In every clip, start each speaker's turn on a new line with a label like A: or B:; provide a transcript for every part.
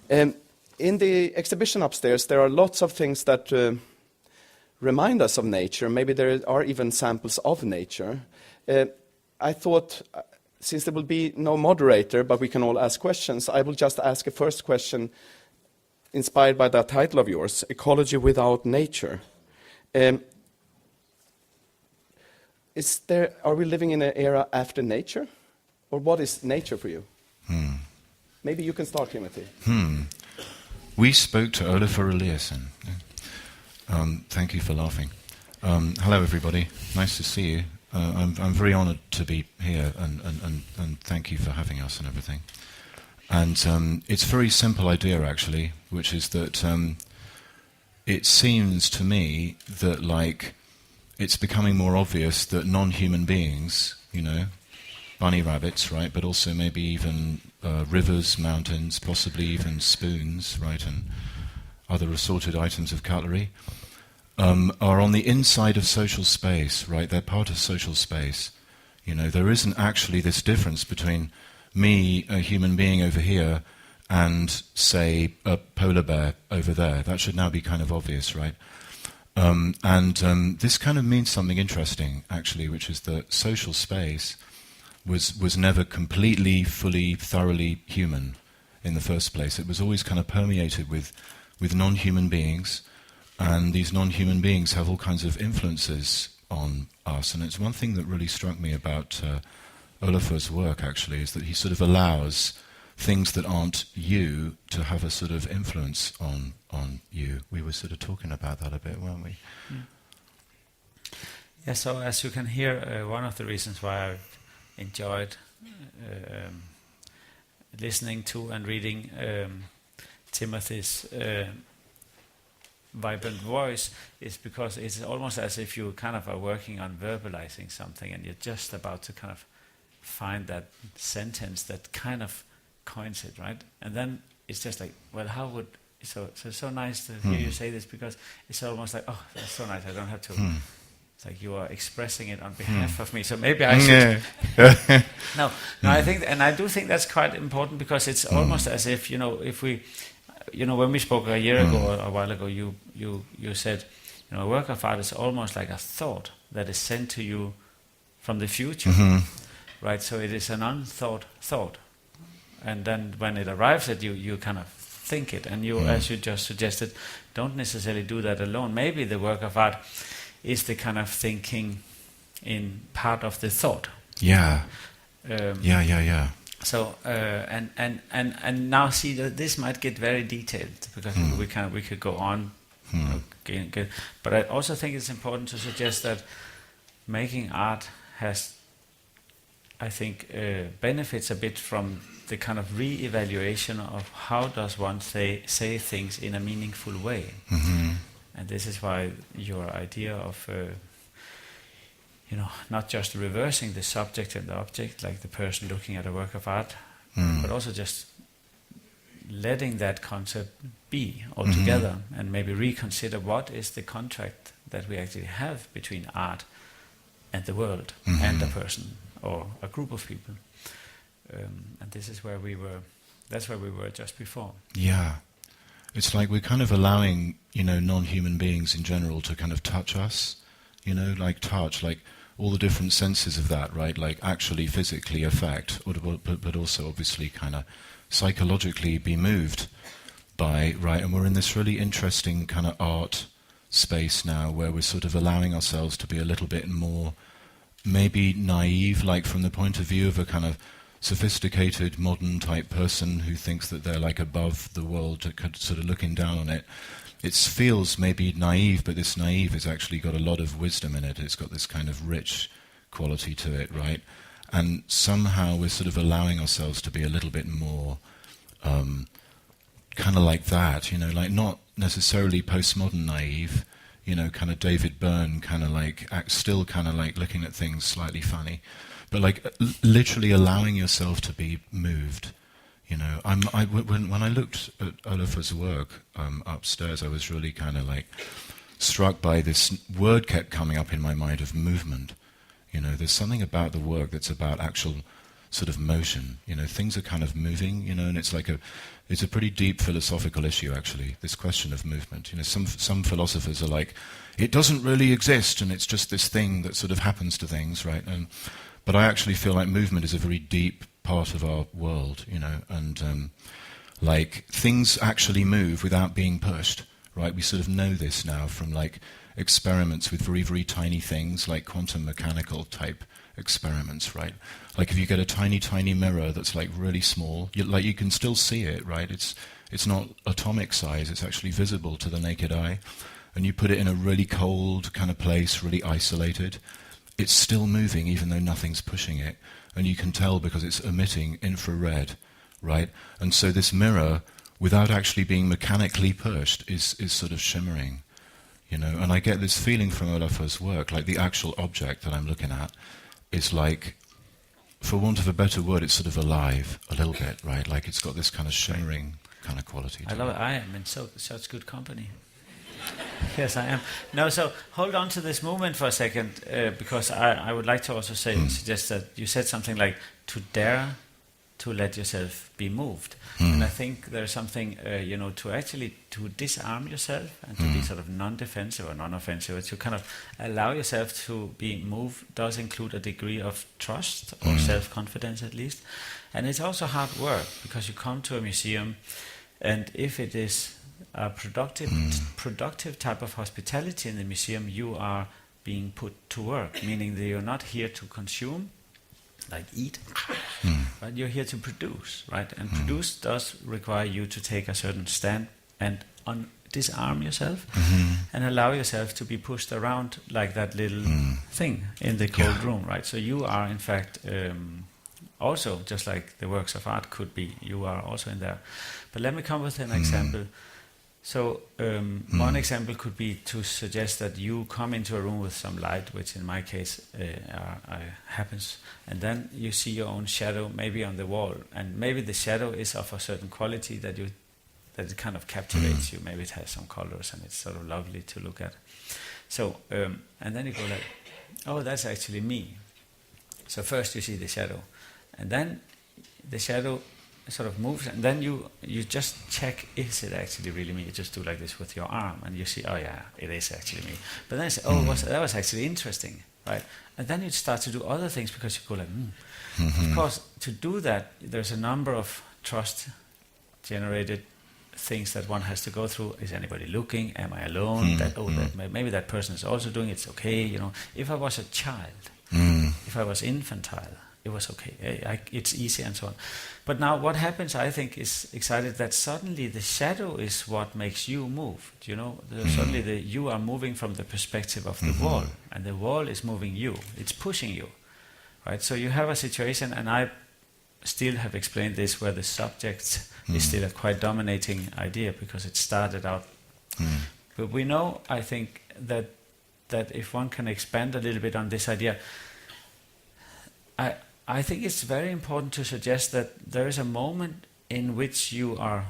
A: In the exhibition upstairs, there are lots of things that remind us of nature. Maybe there are even samples of nature. I thought, since there will be no moderator, but we can all ask questions, I will just ask a first question inspired by that title of yours, Ecology Without Nature. Are we living in an era after nature? Or what is nature for you? Maybe you can start, Timothy.
B: We spoke to Olafur Eliasson. Thank you for laughing. Hello, everybody. Nice to see you. I'm very honoured to be here, and thank you for having us and everything. And it's a very simple idea, actually, which is that it seems to me that, like, it's becoming more obvious that non-human beings, you know, bunny rabbits, right, but also maybe even rivers, mountains, possibly even spoons, right, and other assorted items of cutlery, are on the inside of social space, right? They're part of social space. You know, there isn't actually this difference between me, a human being over here, and, say, a polar bear over there. That should now be kind of obvious, right? This kind of means something interesting, actually, which is that social space was never completely, fully, thoroughly human in the first place. It was always kind of permeated with non-human beings, and these non-human beings have all kinds of influences on us. And it's one thing that really struck me about Olafur's work, actually, is that he sort of allows things that aren't you to have a sort of influence on you. We were sort of talking about that a bit, weren't we?
C: Yeah, so as you can hear, one of the reasons why I've enjoyed listening to and reading Timothy's vibrant voice is because it's almost as if you kind of are working on verbalizing something, and you're just about to kind of find that sentence that kind of coins it, right? And then it's just like, well, how would... So nice to hear you say this, because it's almost like, oh, that's so nice, I don't have to... It's like you are expressing it on behalf of me, so maybe I should... No, I think, and I do think that's quite important, because it's almost as if, you know, if we... You know, when we spoke a year ago or a while ago, you said, you know, a work of art is almost like a thought that is sent to you from the future, right? So it is an unthought thought, and then when it arrives at you, you kind of think it, and you, as you just suggested, don't necessarily do that alone. Maybe the work of art is the kind of thinking in part of the thought.
B: Yeah.
C: So and now see that this might get very detailed, because we could go on, but I also think it's important to suggest that making art has, I think, benefits a bit from the kind of re-evaluation of how does one say things in a meaningful way, and this is why your idea of you know, not just reversing the subject and the object, like the person looking at a work of art, but also just letting that concept be altogether, and maybe reconsider what is the contract that we actually have between art and the world, and a person or a group of people. And this is where we were. That's where we were just before.
B: Yeah, it's like we're kind of allowing, you know, non-human beings in general to kind of touch us. You know, like touch, like all the different senses of that, right? Like actually physically affect, but also obviously kind of psychologically be moved by, right? And we're in this really interesting kind of art space now where we're sort of allowing ourselves to be a little bit more maybe naive, like from the point of view of a kind of sophisticated modern type person who thinks that they're like above the world, sort of looking down on it. It feels maybe naive, but this naive has actually got a lot of wisdom in it. It's got this kind of rich quality to it, right? And somehow we're sort of allowing ourselves to be a little bit more kind of like that, you know, like not necessarily postmodern naive, you know, kind of David Byrne, kind of like, still kind of like looking at things slightly funny, but like literally allowing yourself to be moved. You know, when I looked at Olafur's work upstairs, I was really kind of like struck by this word kept coming up in my mind of movement. You know, there's something about the work that's about actual sort of motion. Things are kind of moving, and it's a pretty deep philosophical issue, actually, this question of movement. Some philosophers are like, it doesn't really exist, and it's just this thing that sort of happens to things, right? But I actually feel like movement is a very deep part of our world, and like things actually move without being pushed, right? We sort of know this now from like experiments with very, very tiny things, like quantum mechanical type experiments, right? Like if you get a tiny, tiny mirror that's like really small, you can still see it, right? It's not atomic size, it's actually visible to the naked eye. And you put it in a really cold kind of place, really isolated, it's still moving even though nothing's pushing it. And you can tell because it's emitting infrared, right? And so this mirror, without actually being mechanically pushed, is sort of shimmering, And I get this feeling from Olafur's work, like the actual object that I'm looking at is like, for want of a better word, it's sort of alive a little bit, right? Like it's got this kind of shimmering kind of quality.
C: I love it. I am in such good company. Yes, I am. No, so hold on to this movement for a second, because I would like to also suggest that you said something like to dare to let yourself be moved. And I think there's something, to actually to disarm yourself and to be sort of non-defensive or non-offensive, to kind of allow yourself to be moved does include a degree of trust or self-confidence at least. And it's also hard work because you come to a museum, and if it is a productive type of hospitality in the museum, you are being put to work, meaning that you're not here to consume, like eat, but you're here to produce, right? And produce does require you to take a certain stand and disarm yourself and allow yourself to be pushed around like that little thing in the cold room, right? So you are, in fact, also, just like the works of art could be, you are also in there. But let me come with an example. So one example could be to suggest that you come into a room with some light, which in my case happens, and then you see your own shadow maybe on the wall, and maybe the shadow is of a certain quality that it kind of captivates you. Maybe it has some colors and it's sort of lovely to look at. So and then you go like, oh, that's actually me. So first you see the shadow, and then the shadow sort of moves, and then you just check, is it actually really me? You just do like this with your arm, and you see, oh yeah, it is actually me. But then you say, oh, that was actually interesting, right? And then you start to do other things because you go like, Of course, to do that, there's a number of trust-generated things that one has to go through. Is anybody looking? Am I alone? Maybe that person is also doing it. It's okay, If I was a child, if I was infantile, it was okay. It's easy and so on. But now what happens, I think, is excited that suddenly the shadow is what makes you move. Suddenly you are moving from the perspective of the wall, and the wall is moving you. It's pushing you, right? So you have a situation, and I still have explained this, where the subject is still a quite dominating idea because it started out. But we know, I think, that if one can expand a little bit on this idea, I think it's very important to suggest that there is a moment in which you are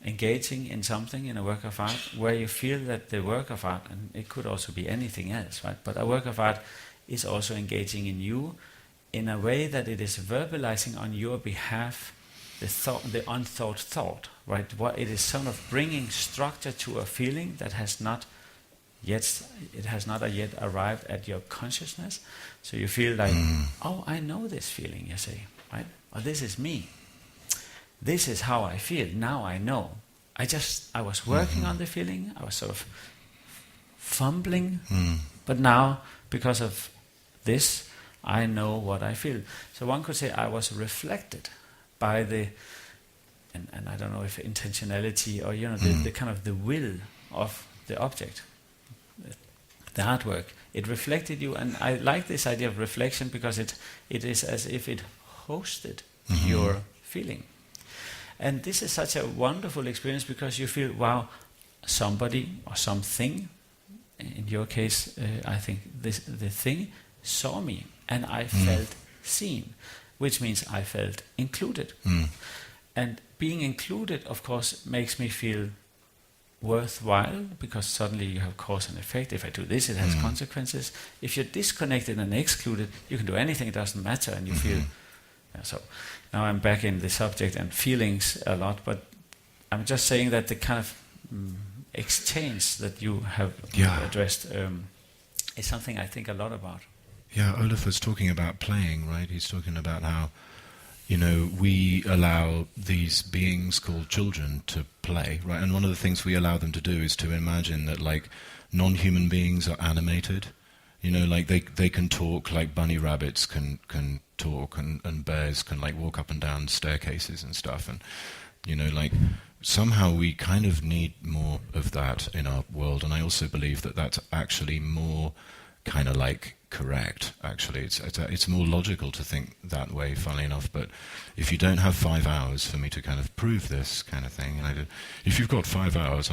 C: engaging in something, in a work of art, where you feel that the work of art, and it could also be anything else, right? But a work of art is also engaging in you in a way that it is verbalizing on your behalf the unthought thought, right? It is sort of bringing structure to a feeling that has not yet arrived at your consciousness. So you feel like, oh, I know this feeling, you say, right? Or this is me. This is how I feel. Now I know. I was working on the feeling. I was sort of fumbling. But now, because of this, I know what I feel. So one could say I was reflected by and I don't know if intentionality or, the kind of the will of the object, the artwork. It reflected you, and I like this idea of reflection because it is as if it hosted your feeling. And this is such a wonderful experience because you feel, wow, somebody or something, in your case, I think the thing saw me, and I felt seen, which means I felt included. And being included, of course, makes me feel worthwhile, because suddenly you have cause and effect. If I do this, it has consequences. If you're disconnected and excluded, you can do anything, it doesn't matter, and you feel So now I'm back in the subject and feelings a lot, but I'm just saying that the kind of exchange that you have addressed is something I think a lot about.
B: Yeah, Olafur's talking about playing, right? He's talking about how, we allow these beings called children to play, right? And one of the things we allow them to do is to imagine that, like, non-human beings are animated. Like they can talk, like bunny rabbits can talk, and bears can, like, walk up and down staircases and stuff. And, like, somehow we kind of need more of that in our world. And I also believe that that's actually more kind of like correct, actually. It's more logical to think that way, funnily enough. But if you don't have 5 hours for me to kind of prove this kind of thing, and if you've got 5 hours,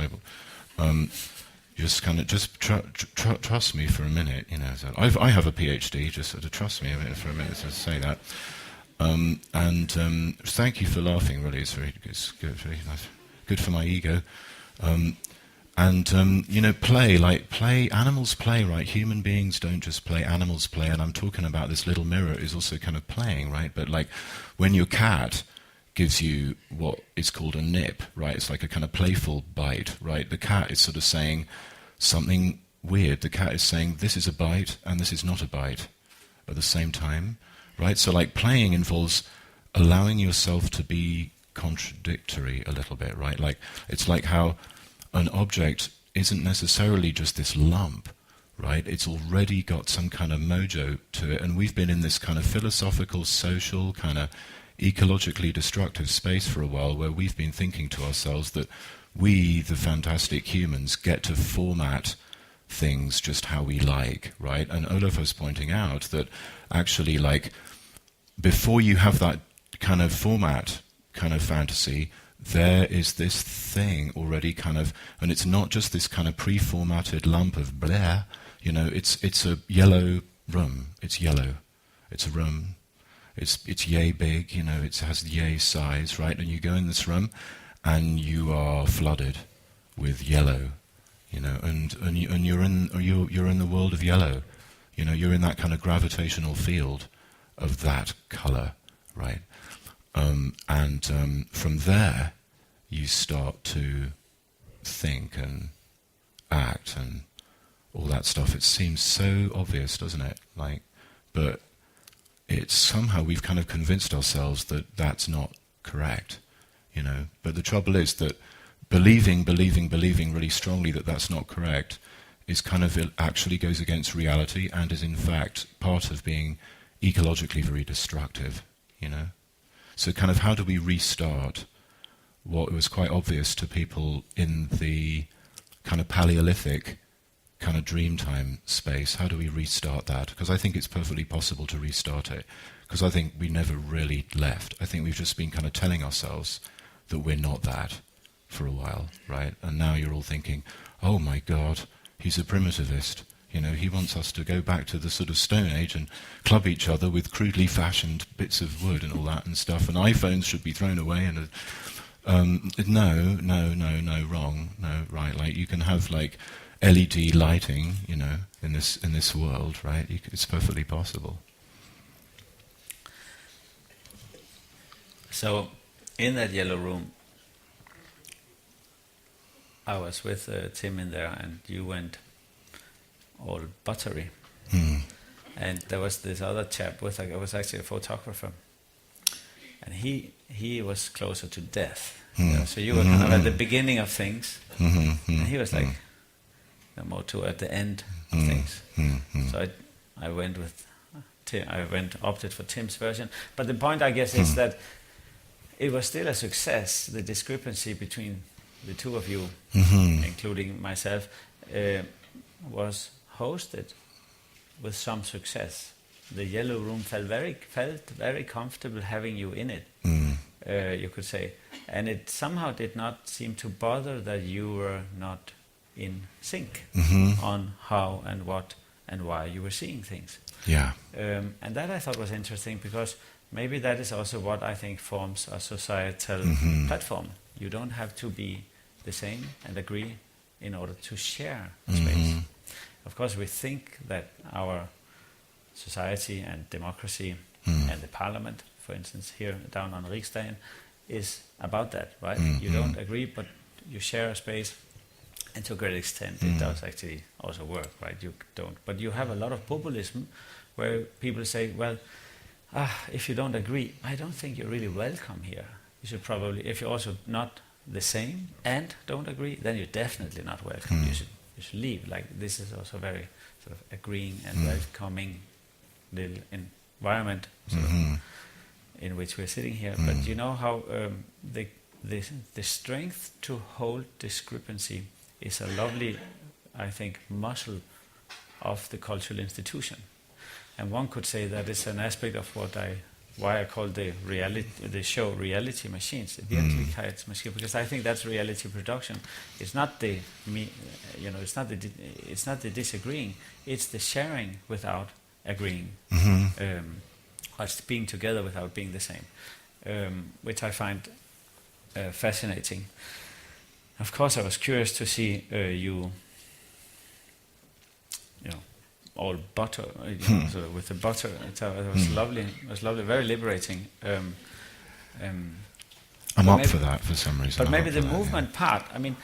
B: trust me for a minute. So I have a PhD. Just sort of trust me for a minute to say that. Thank you for laughing. Really, it's good, very nice, good for my ego. Play. Animals play, right? Human beings don't just play. Animals play, and I'm talking about this little mirror is also kind of playing, right? But like when your cat gives you what is called a nip, right? It's like a kind of playful bite, right? The cat is sort of saying something weird. The cat is saying this is a bite and this is not a bite at the same time, right? So like playing involves allowing yourself to be contradictory a little bit, right? Like it's like how an object isn't necessarily just this lump, right? It's already got some kind of mojo to it, and we've been in this kind of philosophical, social, kind of ecologically destructive space for a while where we've been thinking to ourselves that we, the fantastic humans, get to format things just how we like, right? And Olafur's pointing out that actually, like, before you have that kind of format kind of fantasy, there is this thing already kind of, and it's not just this kind of pre-formatted lump of blah, it's a yellow room. It's yellow. It's a room. It's yay big, it has yay size, right? And you go in this room and you are flooded with yellow, and you're in the world of yellow. You're in that kind of gravitational field of that color, right? From there, you start to think and act and all that stuff. It seems so obvious, doesn't it? But it's somehow we've kind of convinced ourselves that that's not correct, But the trouble is that believing really strongly that that's not correct is kind of, it actually goes against reality and is in fact part of being ecologically very destructive, So kind of how do we restart what was quite obvious to people in the kind of Paleolithic kind of dreamtime space? How do we restart that? Because I think it's perfectly possible to restart it, because I think we never really left. I think we've just been kind of telling ourselves that we're not that for a while, right? And now you're all thinking, oh my God, he's a primitivist. He wants us to go back to the sort of Stone Age and club each other with crudely fashioned bits of wood and all that and stuff, and iPhones should be thrown away. And no, wrong, no, right? Like you can have like LED lighting, in this world, right? It's perfectly possible.
C: So, in that yellow room, I was with Tim in there, and you went all buttery. And there was this other chap it was actually a photographer, and he was closer to death. So you were kind of at the beginning of things, and he was like more to at the end of things. So I went with Tim. Opted for Tim's version. But the point, I guess, is that it was still a success. The discrepancy between the two of you, including myself, was hosted with some success. The yellow room felt very comfortable having you in it, you could say. And it somehow did not seem to bother that you were not in sync on how and what and why you were seeing things.
B: Yeah.
C: And that I thought was interesting, because maybe that is also what I think forms a societal platform. You don't have to be the same and agree in order to share space. Of course, we think that our society and democracy and the parliament for instance, here down on Riksdagen, is about that, right? You don't agree, but you share a space, and to a great extent it does actually also work, right? You don't. But you have a lot of populism where people say, well, if you don't agree, I don't think you're really welcome here. You should probably, if you're also not the same and don't agree, then you're definitely not welcome. You should leave. Like, this is also very sort of agreeing and welcoming little environment sort of, in which we're sitting here. But you know how the strength to hold discrepancy is a lovely, I think, muscle of the cultural institution. And one could say that it's an aspect of why I call the show Reality Machines, Verklighetsmaskiner, because I think that's reality production. It's not it's not the disagreeing, it's the sharing without agreeing, or it's being together without being the same, which I find fascinating. Of course, I was curious to see you know, all butter, sort of with the butter. It was lovely. It was lovely, very liberating.
B: I'm up for that for some reason.
C: But maybe the movement part. I mean,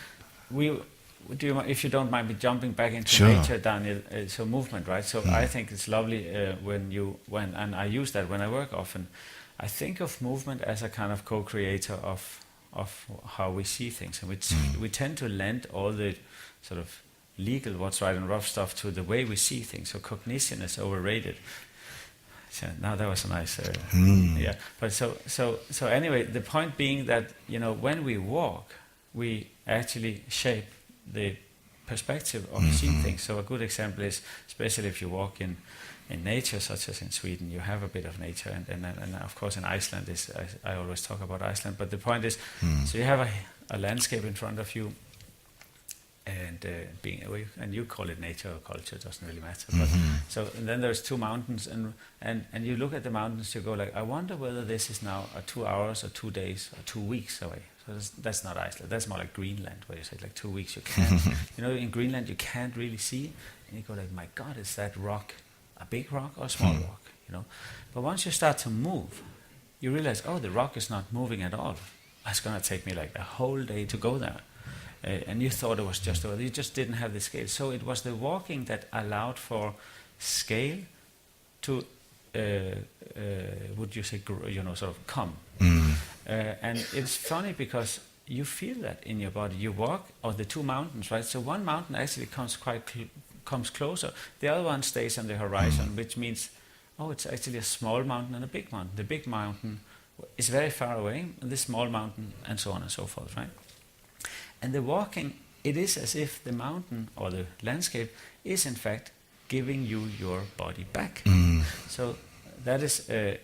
C: if you don't mind me jumping back into nature, Daniel. So movement, right? So I think it's lovely and I use that when I work often. I think of movement as a kind of co-creator of how we see things, and we tend to lend all the sort of legal, what's right and rough stuff to the way we see things. So cognition is overrated. So now that was a nice, yeah. But so anyway, the point being that, you know, when we walk, we actually shape the perspective of seeing things. So a good example is, especially if you walk in nature, such as in Sweden, you have a bit of nature, and of course in Iceland I always talk about Iceland. But the point is, so you have a landscape in front of you. And you call it nature or culture, it doesn't really matter. But and then there's two mountains, and you look at the mountains, you go like, I wonder whether this is now 2 hours or 2 days or 2 weeks away. So that's not Iceland. That's more like Greenland, where you say like 2 weeks you can't. You know, in Greenland you can't really see, and you go like, my God, is that rock a big rock or a small rock? You know, but once you start to move, you realize, oh, the rock is not moving at all. It's going to take me like a whole day to go there. And you thought it was just over. You just didn't have the scale. So it was the walking that allowed for scale to, would you say, sort of come. And it's funny because you feel that in your body. You walk, or the two mountains, right? So one mountain actually comes closer. The other one stays on the horizon, which means, oh, it's actually a small mountain and a big mountain. The big mountain is very far away, and the small mountain, and so on and so forth, right? And the walking, it is as if the mountain or the landscape is in fact giving you your body back. So that is, it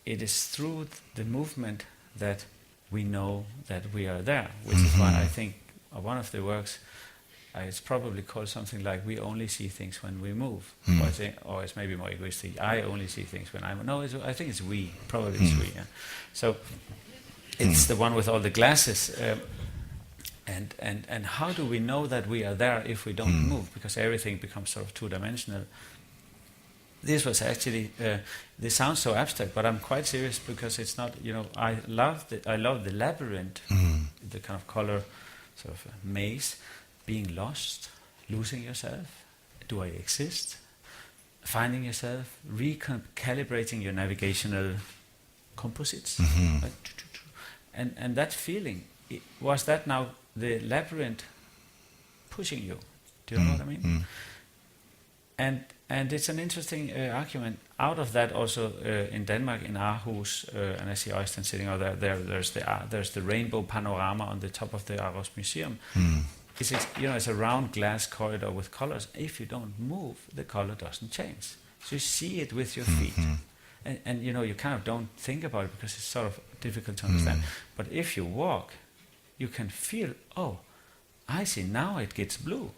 C: is through the movement that we know that we are there, which is why I think one of the works, it's probably called something like "We only see things when we move," or it's maybe more egoistic. I only see things when I'm. No, I think it's we. Probably it's we. Yeah. So it's the one with all the glasses. And how do we know that we are there if we don't move? Because everything becomes sort of two-dimensional. This was actually. This sounds so abstract, but I'm quite serious because it's not. You know, I love the labyrinth, the kind of color, sort of maze. Being lost, losing yourself, do I exist? Finding yourself, recalibrating your navigational composites. And that feeling, was that now the labyrinth pushing you? Do you know what I mean? And it's an interesting argument. Out of that also in Denmark, in Aarhus, and I see Øystein sitting out there, there's the rainbow panorama on the top of the Aarhus Museum. It's a round glass corridor with colors. If you don't move, the color doesn't change. So you see it with your feet. And you kind of don't think about it because it's sort of difficult to understand. But if you walk, you can feel, oh, I see, now it gets blue,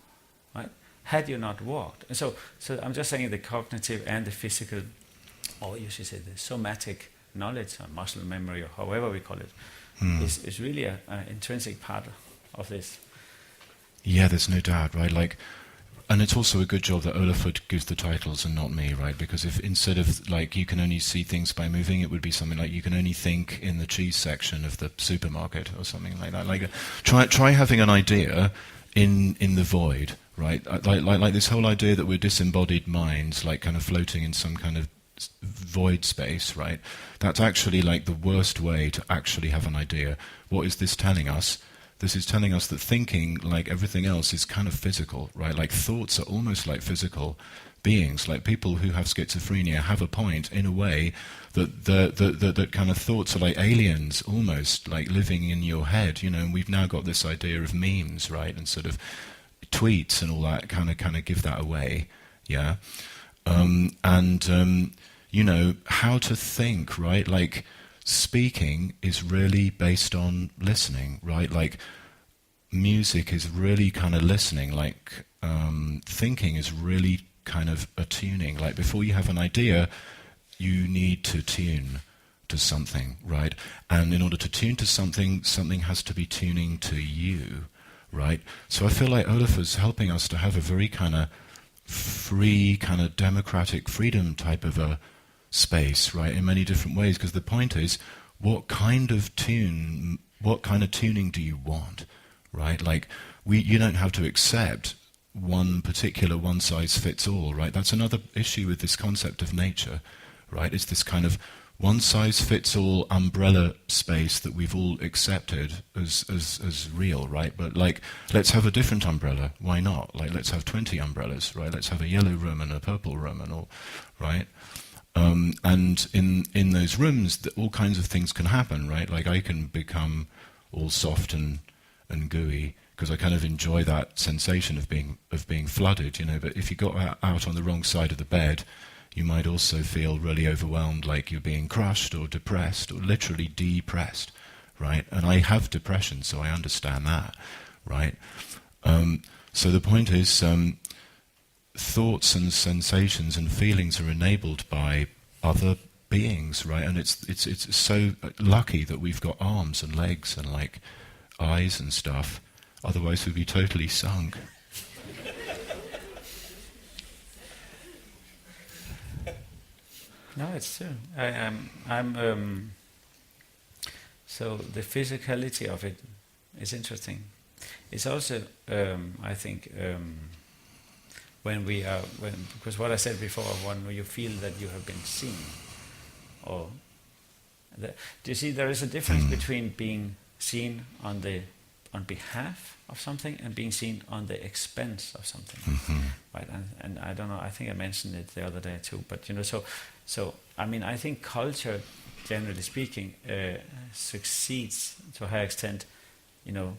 C: right? Had you not walked. And so I'm just saying the cognitive and the physical, or you should say the somatic knowledge or muscle memory, or however we call it, is really an intrinsic part of this.
B: Yeah, there's no doubt, right? Like, And it's also a good job that Olafur gives the titles and not me, right? Because if instead of like you can only see things by moving, it would be something like you can only think in the cheese section of the supermarket or something like that. Like try having an idea in the void, right? Like this whole idea that we're disembodied minds, like kind of floating in some kind of void space, right? That's actually like the worst way to actually have an idea. What is this telling us? This is telling us that thinking, like everything else, is kind of physical, right? Like thoughts are almost like physical beings. Like people who have schizophrenia have a point in a way that kind of thoughts are like aliens, almost like living in your head, you know. And we've now got this idea of memes, right, and sort of tweets and all that kind of give that away, yeah. You know, how to think, right? Like speaking is really based on listening, right? Like music is really kind of listening, like thinking is really kind of attuning. Like before you have an idea, you need to tune to something, right? And in order to tune to something, something has to be tuning to you, right? So I feel like Olafur's helping us to have a very kind of free, kind of democratic freedom type of a space, right, in many different ways, because the point is, what kind of tuning do you want, right? Like, you don't have to accept one particular one-size-fits-all, right? That's another issue with this concept of nature, right? It's this kind of one-size-fits-all umbrella space that we've all accepted as real, right? But like, let's have a different umbrella. Why not? Like, let's have 20 umbrellas, right? Let's have a yellow room and a purple room and all, right? And in those rooms, all kinds of things can happen, right? Like I can become all soft and gooey because I kind of enjoy that sensation of being flooded, you know. But if you got out on the wrong side of the bed, you might also feel really overwhelmed, like you're being crushed or depressed or literally depressed, right? And I have depression, so I understand that, right? So the point is, thoughts and sensations and feelings are enabled by other beings, right? And it's so lucky that we've got arms and legs and like eyes and stuff. Otherwise, we'd be totally sunk.
C: No, it's true. So the physicality of it is interesting. It's also, I think, because what I said before, when you feel that you have been seen, or do you see there is a difference between being seen on behalf of something and being seen on the expense of something, right? And I don't know. I think I mentioned it the other day too. But you know, so I mean, I think culture, generally speaking, succeeds to a high extent, you know,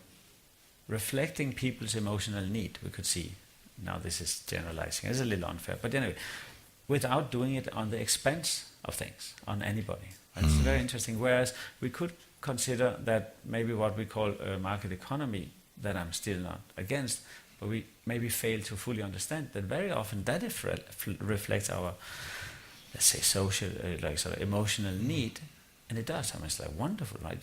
C: reflecting people's emotional need. We could see. Now this is generalizing. It's a little unfair, but anyway, without doing it on the expense of things, on anybody. Right? It's very interesting. Whereas we could consider that maybe what we call a market economy, that I'm still not against, but we maybe fail to fully understand that very often that reflects our, let's say, social, like sort of emotional need, and it does. I mean, it's like wonderful, right?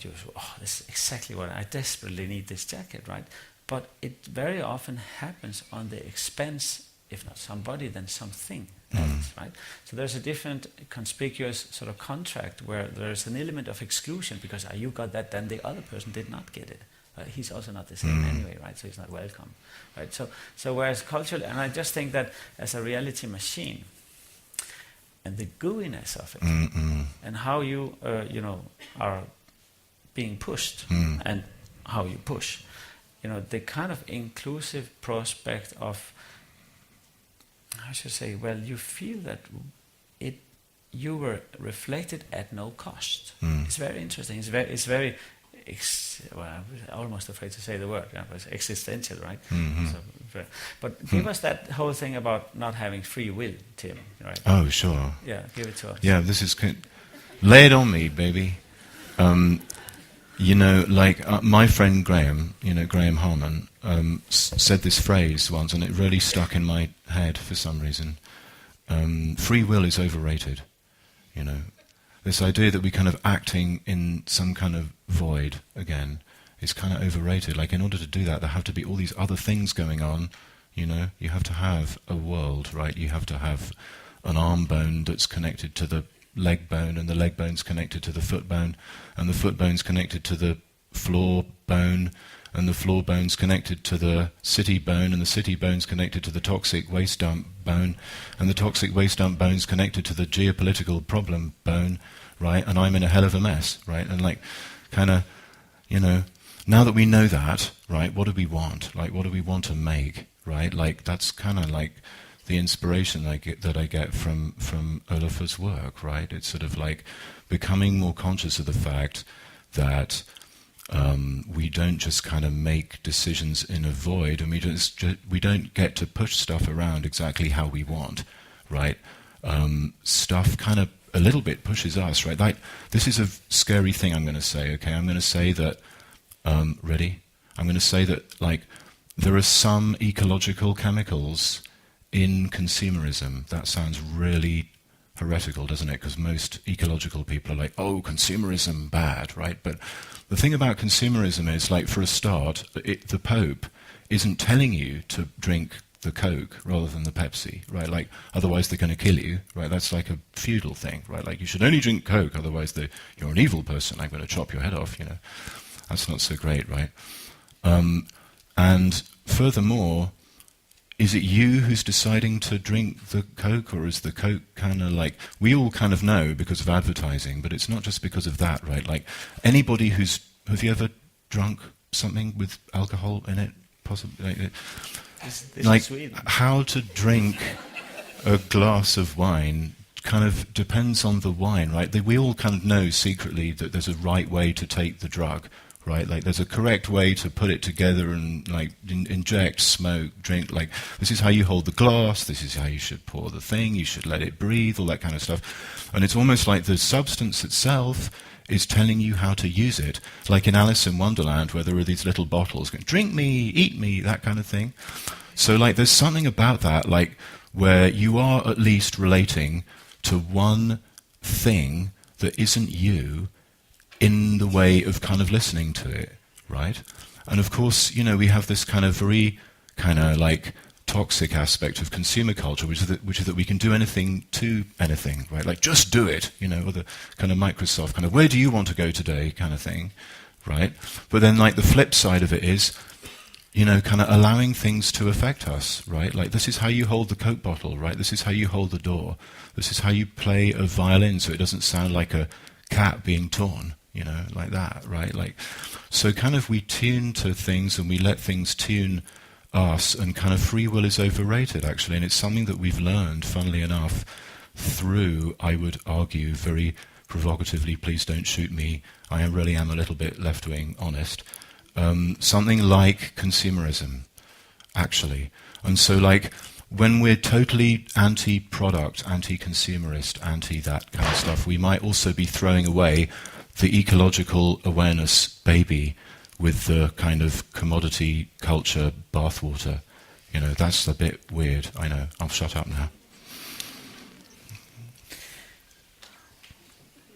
C: This is exactly what I desperately need, this jacket, right? But it very often happens on the expense, if not somebody, then something else, right? So there's a different conspicuous sort of contract where there's an element of exclusion because you got that, then the other person did not get it. He's also not the same anyway, right? So he's not welcome, right? So whereas culturally, and I just think that as a reality machine, and the gooiness of it, and how you are being pushed, and how you push. You know, the kind of inclusive prospect of, I should say, well, you feel that you were reflected at no cost. It's very interesting. It's very I'm almost afraid to say the word, but it's existential, right? So, but give us that whole thing about not having free will, Tim, right?
B: Oh, sure.
C: Yeah, give it to us.
B: Yeah, this is... Lay it on me, baby. You know, like my friend Graham, Graham Harman, said this phrase once, and it really stuck in my head for some reason. Free will is overrated, you know. This idea that we're kind of acting in some kind of void again is kind of overrated. Like, in order to do that, there have to be all these other things going on You know, you have to have a world, right? You have to have an arm bone that's connected to the leg bone, and the leg bone's connected to the foot bone, and the foot bone's connected to the floor bone, and the floor bone's connected to the city bone, and the city bone's connected to the toxic waste dump bone, and the toxic waste dump bone's connected to the geopolitical problem bone, right? And I'm in a hell of a mess, right? And like, kind of, you know, now that we know that, right, what do we want? Like, what do we want to make, right? Like, that's kind of like the inspiration I get from Olafur's work, right? It's sort of like becoming more conscious of the fact that we don't just kind of make decisions in a void, and we don't get to push stuff around exactly how we want, right? Stuff kind of a little bit pushes us, right? Like, this is a scary thing I'm going to say, okay? I'm going to say that, ready? I'm going to say that, like, there are some ecological chemicals in consumerism. That sounds really heretical, doesn't it? Because most ecological people are like, oh, consumerism, bad, right? But the thing about consumerism is, like, for a start, the Pope isn't telling you to drink the Coke rather than the Pepsi, right? Like, otherwise they're going to kill you, right? That's like a feudal thing, right? Like, you should only drink Coke, otherwise you're an evil person, I'm going to chop your head off, you know? That's not so great, right? And furthermore, is it you who's deciding to drink the Coke, or is the Coke kind of like... We all kind of know because of advertising, but it's not just because of that, right? Like, anybody who's... Have you ever drunk something with alcohol in it? Possibly.
C: This
B: Like,
C: is Sweden.
B: how to drink a glass of wine kind of depends on the wine, right? We all kind of know secretly that there's a right way to take the drug, right? Like, there's a correct way to put it together and, like, inject, smoke, drink. Like, this is how you hold the glass, this is how you should pour the thing, you should let it breathe, all that kind of stuff. And it's almost like the substance itself is telling you how to use it. Like in Alice in Wonderland, where there are these little bottles going, drink me, eat me, that kind of thing. So, like, there's something about that, like, where you are at least relating to one thing that isn't you, in the way of kind of listening to it, right? And of course, you know, we have this kind of very kind of like toxic aspect of consumer culture, which is that we can do anything to anything, right? Like, just do it, you know, or the kind of Microsoft kind of, where do you want to go today kind of thing, right? But then, like, the flip side of it is, you know, kind of allowing things to affect us, right? Like, this is how you hold the Coke bottle, right? This is how you hold the door. This is how you play a violin so it doesn't sound like a cat being torn, you know, like that, right? Like, so kind of we tune to things and we let things tune us, and kind of free will is overrated, actually, and it's something that we've learned, funnily enough, through, I would argue, very provocatively, please don't shoot me, I really am a little bit left-wing honest, something like consumerism, actually. And so, like, when we're totally anti-product, anti-consumerist, anti-that kind of stuff, we might also be throwing away the ecological awareness baby with the kind of commodity culture bathwater. You know, that's a bit weird, I know. I'll shut up now.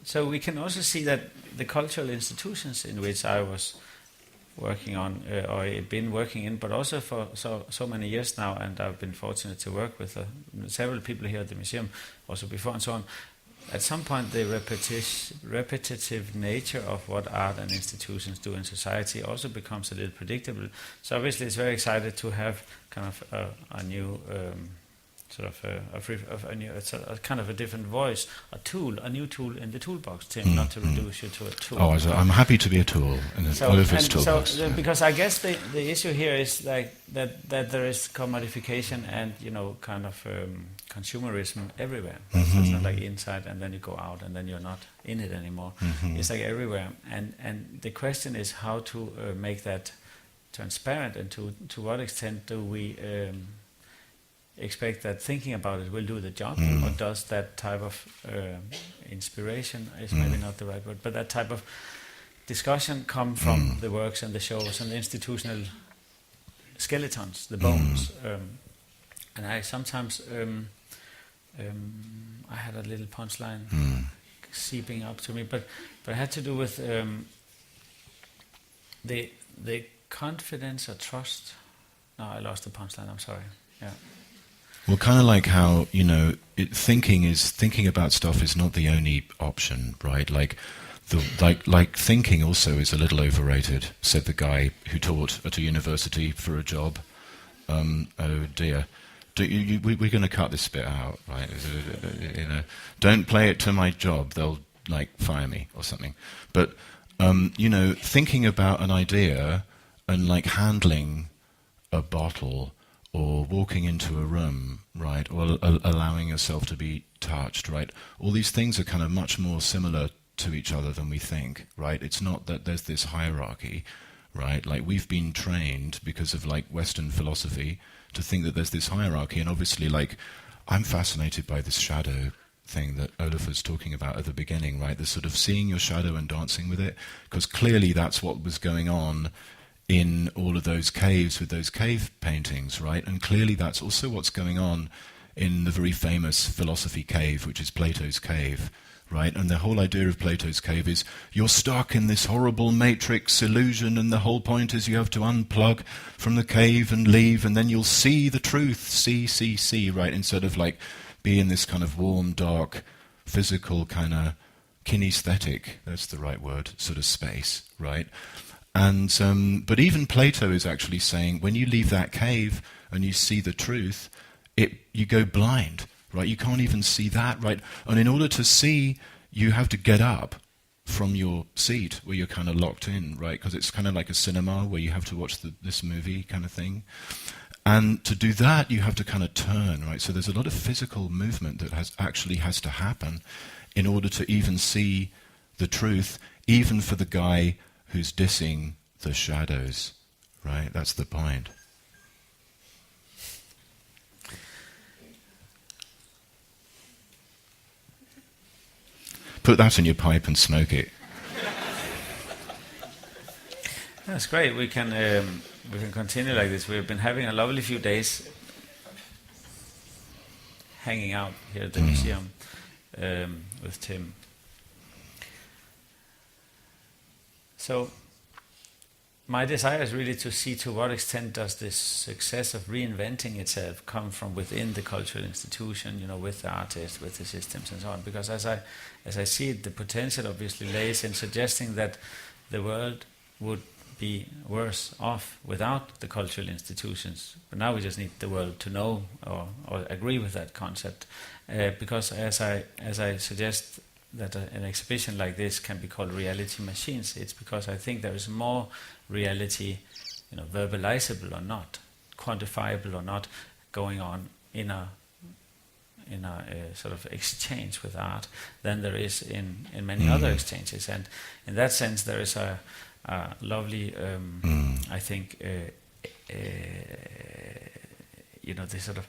C: So we can also see that the cultural institutions in which I was working on, or been working in, but also for so many years now, and I've been fortunate to work with several people here at the museum, also before and so on. At some point, the repetitive nature of what art and institutions do in society also becomes a little predictable. So obviously, it's very excited to have kind of a new a kind of a different voice, a new tool in the toolbox, Tim, not to reduce you to a tool.
B: Oh, I'm happy to be a tool in Olafur's toolbox.
C: So, because I guess the issue here is like that there is commodification and, you know, kind of consumerism everywhere. So it's not like inside and then you go out and then you're not in it anymore. It's like everywhere. And the question is how to make that transparent, and to what extent do we expect that thinking about it will do the job, or does that type of inspiration, is maybe not the right word, but that type of discussion come from the works and the shows and the institutional skeletons, the bones. And I sometimes, I had a little punchline seeping up to me, but it had to do with the confidence or trust No, I lost the punchline. I'm sorry. Yeah.
B: Well, kind of like how, thinking about stuff is not the only option, right? Like thinking also is a little overrated, said the guy who taught at a university for a job. Oh dear. We're going to cut this bit out, right? Don't play it to my job. They'll fire me or something. But thinking about an idea and handling a bottle or walking into a room, right, or allowing yourself to be touched, right? All these things are kind of much more similar to each other than we think, right? It's not that there's this hierarchy, right? We've been trained because of Western philosophy to think that there's this hierarchy, and obviously I'm fascinated by this shadow thing that Olafur's talking about at the beginning, right? The sort of seeing your shadow and dancing with it, because clearly that's what was going on in all of those caves with those cave paintings, right? And clearly that's also what's going on in the very famous philosophy cave, which is Plato's cave, right? And the whole idea of Plato's cave is you're stuck in this horrible matrix illusion, and the whole point is you have to unplug from the cave and leave, and then you'll see the truth, see, right? Instead of be in this kind of warm, dark, physical kind of kinesthetic, that's the right word, sort of space, right? And but even Plato is actually saying when you leave that cave and you see the truth, you go blind, right? You can't even see that, right? And in order to see, you have to get up from your seat where you're kind of locked in, right? Because it's kind of like a cinema where you have to watch this movie kind of thing. And to do that, you have to kind of turn, right? So there's a lot of physical movement that has to happen in order to even see the truth, even for the guy who's dissing the shadows, right? That's the point. Put that in your pipe and smoke it.
C: That's great. We can continue like this. We've been having a lovely few days hanging out here at the museum with Tim. So my desire is really to see to what extent does this success of reinventing itself come from within the cultural institution, with the artists, with the systems and so on. Because as I see it, the potential obviously lays in suggesting that the world would be worse off without the cultural institutions. But now we just need the world to know or agree with that concept. Because as I suggest that an exhibition like this can be called reality machines, it's because I think there is more reality, verbalizable or not, quantifiable or not, going on in a sort of exchange with art than there is in many other exchanges. And in that sense, there is a lovely, I think, the sort of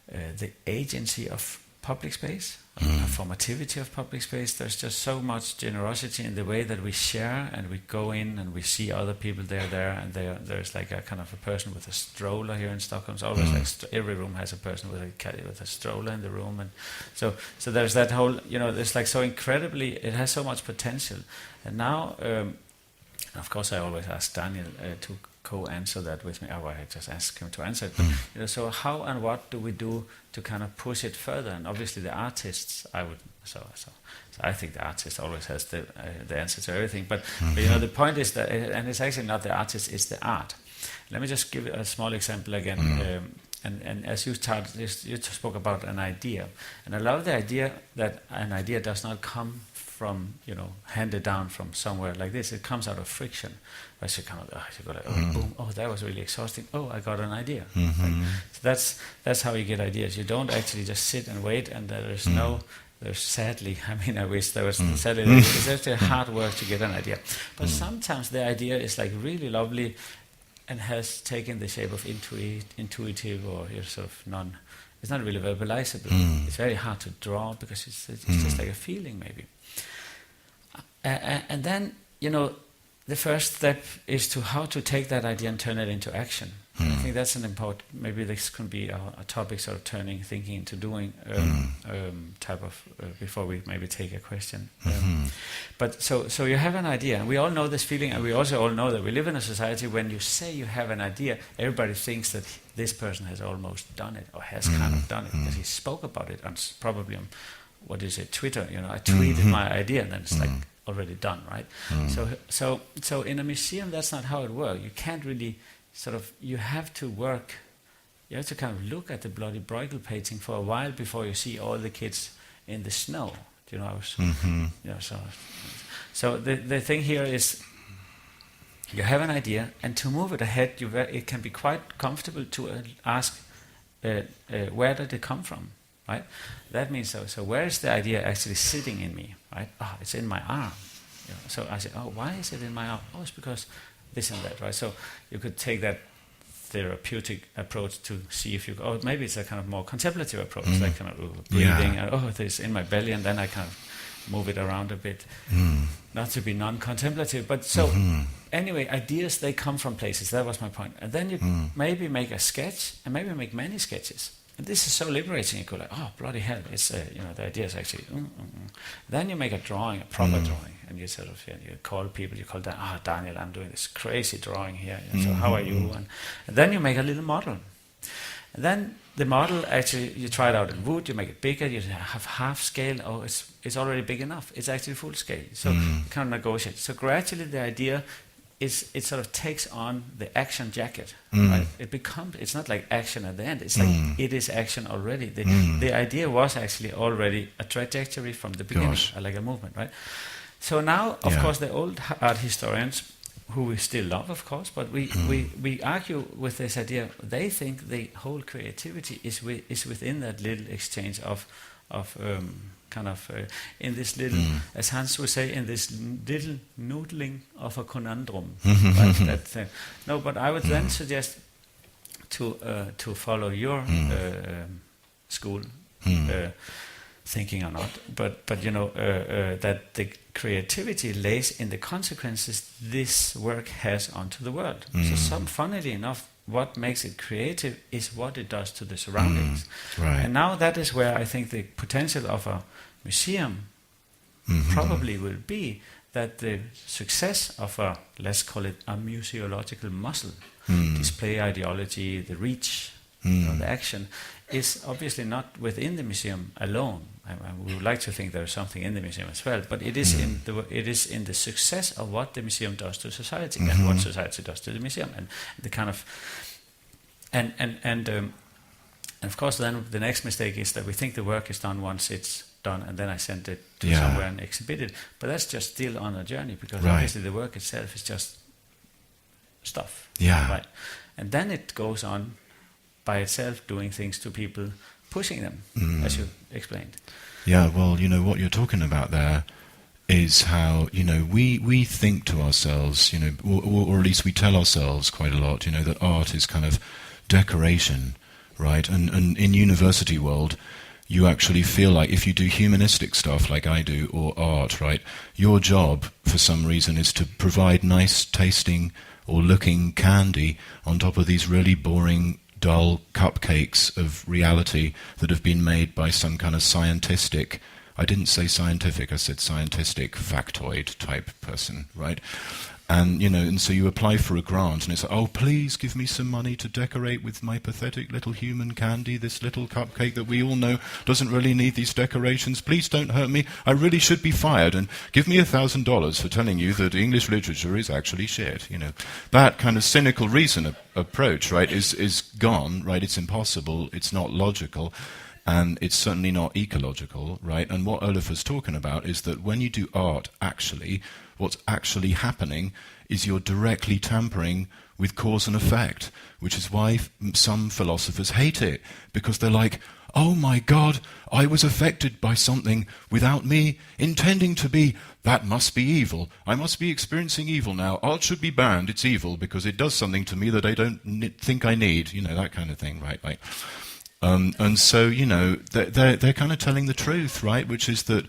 C: the agency of public space, formativity of public space. There's just so much generosity in the way that we share, and we go in and we see other people there, and there's like a kind of a person with a stroller here in Stockholm. It's always every room has a person with a stroller in the room, and so there's that whole, it's like so incredibly, it has so much potential. And now, of course, I always ask Daniel to co-answer that with me. I just ask him to answer it. But, so how and what do we do to kind of push it further? And obviously the artists, so I think the artist always has the answer to everything. But the point is that, and it's actually not the artist, it's the art. Let me just give a small example again. And as you spoke about an idea, and I love the idea that an idea does not come from, handed down from somewhere like this. It comes out of friction. I should kind of, go like, boom, that was really exhausting. I got an idea. Right? So that's how you get ideas. You don't actually just sit and wait, and there's sadly, I wish there was, sadly, it's actually hard work to get an idea. But sometimes the idea is like really lovely and has taken the shape of intuitive or sort of it's not really verbalizable. It's very hard to draw because it's just like a feeling maybe. And then, the first step is to how to take that idea and turn it into action. I think that's an important. Maybe this could be a topic, sort of turning thinking into doing type of. Before we maybe take a question, but so you have an idea, and we all know this feeling, and we also all know that we live in a society when you say you have an idea, everybody thinks that this person has almost done it or has kind of done it because he spoke about it on probably on what is it, Twitter. I tweeted my idea, and then it's like already done, right? So in a museum, that's not how it works. You can't really. You have to work, you have to kind of look at the bloody Bruegel painting for a while before you see all the kids in the snow. So the thing here is, you have an idea, and to move it ahead, it can be quite comfortable to ask, where did it come from, right? That means, so where is the idea actually sitting in me, right? Oh, it's in my arm. So I say, oh, why is it in my arm? Oh, it's because this and that, right? So you could take that therapeutic approach to see if maybe it's a kind of more contemplative approach, like kind of breathing, and this in my belly, and then I kind of move it around a bit. Not to be non-contemplative, but anyway, ideas, they come from places. That was my point. And then you maybe make a sketch, and maybe make many sketches. And this is so liberating. You go like, oh, bloody hell, it's, the idea is actually, Then you make a drawing, a proper drawing, and you sort of, you call people, you call them, Daniel, I'm doing this crazy drawing here, so how are you? And then you make a little model. And then the model, actually, you try it out in wood, you make it bigger, you have half scale, it's already big enough, it's actually full scale. So you kind of negotiate. So gradually the idea is, it sort of takes on the action jacket, right? It's not like action at the end, it's like it is action already. The idea was actually already a trajectory from the beginning, like a movement, right? So now, of course, the old art historians, who we still love, of course, but we argue with this idea. They think the whole creativity is within that little exchange of in this little, as Hans would say, in this little noodling of a conundrum. Right? No, but I would then suggest to follow your school. Thinking or not, but that the creativity lays in the consequences this work has onto the world. So funnily enough, what makes it creative is what it does to the surroundings.
B: Right.
C: And now that is where I think the potential of a museum probably will be, that the success of let's call it a museological muscle, display ideology, the reach, the action, is obviously not within the museum alone. We would like to think there is something in the museum as well, but it is in the success of what the museum does to society and what society does to the museum, and the kind of and of course then the next mistake is that we think the work is done once it's done, and then I send it to somewhere and exhibit it. But that's just still on a journey, because obviously the work itself is just stuff. Right? And then it goes on by itself, doing things to people, pushing them, as you explained.
B: Yeah, well, what you're talking about there is how, we think to ourselves, or at least we tell ourselves quite a lot, that art is kind of decoration, right? And in university world, you actually feel like if you do humanistic stuff like I do, or art, right, your job, for some reason, is to provide nice tasting or looking candy on top of these really boring, dull cupcakes of reality that have been made by some kind of scientific, I didn't say scientific, I said scientific factoid type person, right? And, and so you apply for a grant, and it's like, oh, please give me some money to decorate with my pathetic little human candy, this little cupcake that we all know doesn't really need these decorations. Please don't hurt me. I really should be fired, and give me $1,000 for telling you that English literature is actually shit. That kind of cynical reason approach, right, is gone, right? It's impossible. It's not logical. And it's certainly not ecological, right? And what Olafur's talking about is that when you do art, actually, what's actually happening is you're directly tampering with cause and effect, which is why some philosophers hate it, because they're like, oh my God, I was affected by something without me intending to be. That must be evil. I must be experiencing evil now. Art should be banned. It's evil because it does something to me that I don't think I need. That kind of thing, right? Like, and so, they're kind of telling the truth, right? Which is that